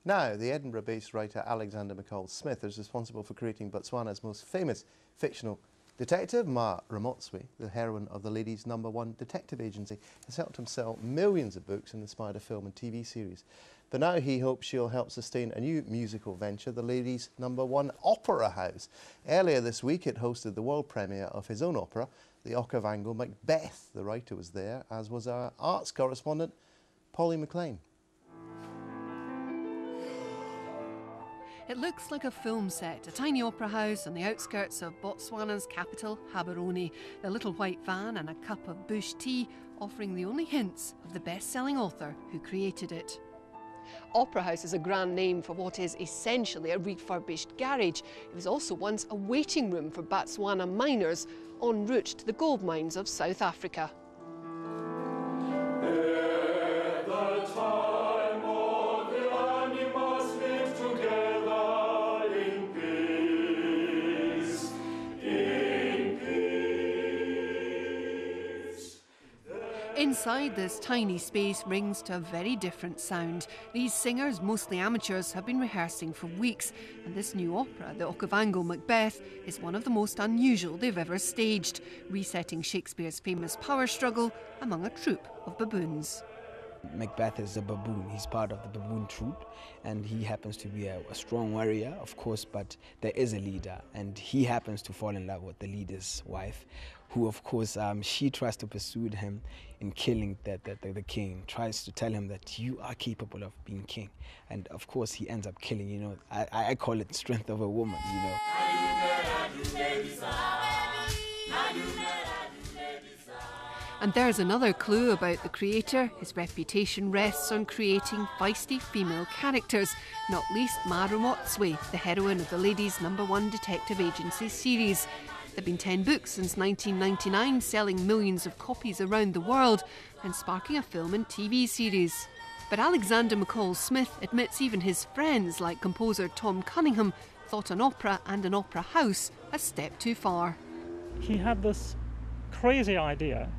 Now, the Edinburgh-based writer Alexander McCall Smith is responsible for creating Botswana's most famous fictional detective. Ma Ramotswe, the heroine of the ladies' #1 detective agency, has helped him sell millions of books and inspired a film and TV series. But now he hopes she'll help sustain a new musical venture, the ladies' #1 opera house. Earlier this week, it hosted the world premiere of his own opera, the Okavango Macbeth. The writer was there, as was our arts correspondent, Polly McLean. It looks like a film set, a tiny opera house on the outskirts of Botswana's capital, Gaborone. The little white van and a cup of bush tea offering the only hints of the best-selling author who created it. Opera House is a grand name for what is essentially a refurbished garage. It was also once a waiting room for Botswana miners en route to the gold mines of South Africa. Inside this tiny space rings to a very different sound. These singers, mostly amateurs, have been rehearsing for weeks, and this new opera, the Okavango Macbeth, is one of the most unusual they've ever staged, resetting Shakespeare's famous power struggle among a troupe of baboons. Macbeth is a baboon. He's part of the baboon troupe, and he happens to be a strong warrior, of course, but there is a leader, and he happens to fall in love with the leader's wife, who, of course, she tries to pursue him in killing the king, tries to tell him that you are capable of being king. And, of course, he ends up killing, you know. I call it strength of a woman, you know. And there's another clue about the creator. His reputation rests on creating feisty female characters, not least Ma Ramotswe, the heroine of the ladies' #1 detective agency series. There have been 10 books since 1999, selling millions of copies around the world and sparking a film and TV series. But Alexander McCall Smith admits even his friends, like composer Tom Cunningham, thought an opera and an opera house a step too far. He had this crazy idea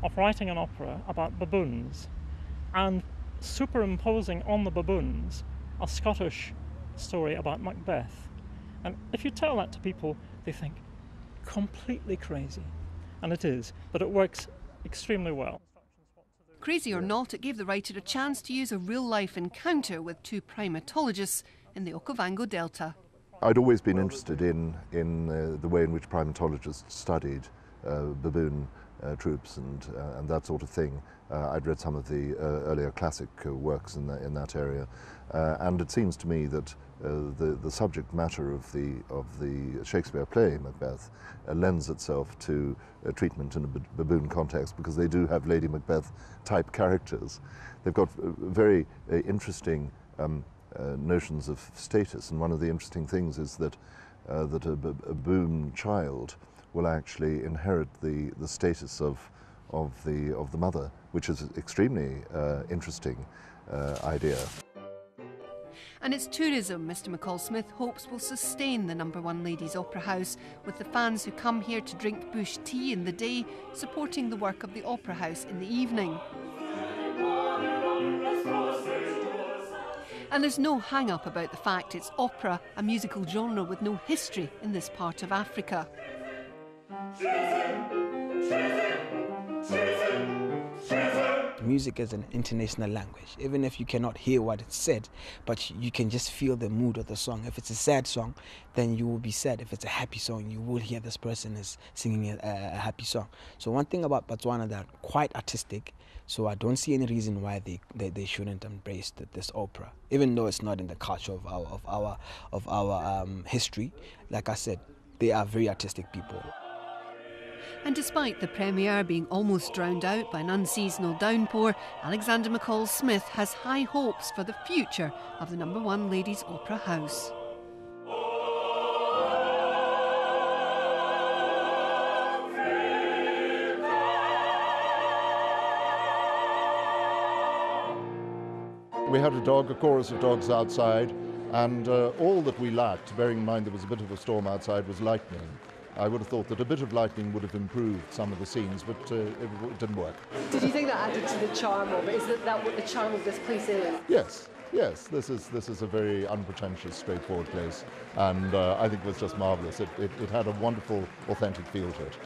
of writing an opera about baboons and superimposing on the baboons a Scottish story about Macbeth. And if you tell that to people, they think, completely crazy. And it is, but it works extremely well. Crazy or not, it gave the writer a chance to use a real-life encounter with two primatologists in the Okavango Delta. I'd always been interested in the way in which primatologists studied baboon troops and that sort of thing. I'd read some of the earlier classic works in that area, and it seems to me that the subject matter of the Shakespeare play Macbeth lends itself to treatment in a baboon context, because they do have Lady Macbeth type characters. They've got very interesting notions of status, and one of the interesting things is that a baboon child will actually inherit the status of the mother, which is an extremely interesting idea. And it's tourism Mr McCall Smith hopes will sustain the #1 Ladies Opera House, with the fans who come here to drink bush tea in the day supporting the work of the Opera House in the evening. And there's no hang-up about the fact it's opera, a musical genre with no history in this part of Africa. Music is an international language, even if you cannot hear what it's said, but you can just feel the mood of the song. If it's a sad song, then you will be sad. If it's a happy song, you will hear this person is singing a happy song. So one thing about Botswana, they're quite artistic, so I don't see any reason why they shouldn't embrace this opera, even though it's not in the culture of our history. Like I said, they are very artistic people. And despite the premiere being almost drowned out by an unseasonal downpour, Alexander McCall Smith has high hopes for the future of the #1 Ladies Opera House. We had a chorus of dogs outside, and all that we lacked, bearing in mind there was a bit of a storm outside, was lightning. I would have thought that a bit of lightning would have improved some of the scenes, but it didn't work. Did you think that added to the charm of it? Is that what the charm of this place is? Yes, Yes, this is a very unpretentious, straightforward place, and I think it was just marvellous. It had a wonderful, authentic feel to it.